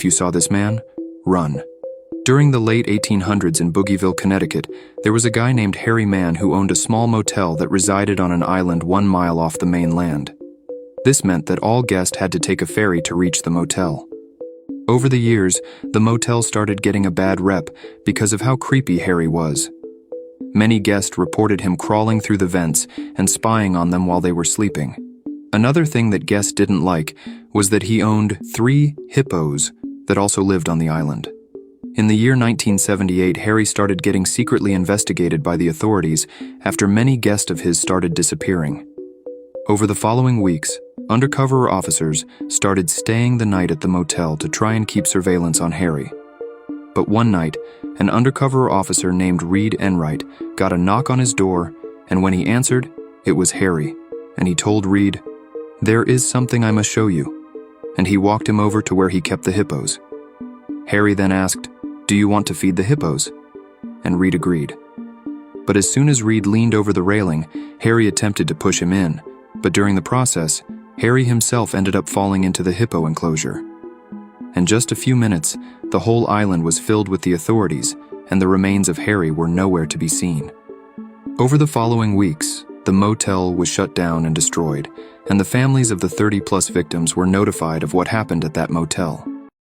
if you saw this man, run. During the late 1800s in Boogieville, Connecticut, there was a guy named Harry Mann who owned a small motel that resided on an island 1 mile off the mainland. This meant that all guests had to take a ferry to reach the motel. Over the years, the motel started getting a bad rep because of how creepy Harry was. Many guests reported him crawling through the vents and spying on them while they were sleeping. Another thing that guests didn't like was that he owned 3 hippos that also lived on the island. In the year 1978, Harry started getting secretly investigated by the authorities after many guests of his started disappearing. Over the following weeks, undercover officers started staying the night at the motel to try and keep surveillance on Harry. But one night, an undercover officer named Reed Enright got a knock on his door, and when he answered, it was Harry, and he told Reed, "There is something I must show you," and he walked him over to where he kept the hippos. Harry then asked, "Do you want to feed the hippos?" And Reed agreed. But as soon as Reed leaned over the railing, Harry attempted to push him in, but during the process, Harry himself ended up falling into the hippo enclosure. In just a few minutes, the whole island was filled with the authorities, and the remains of Harry were nowhere to be seen. Over the following weeks, the motel was shut down and destroyed, and the families of the 30-plus victims were notified of what happened at that motel.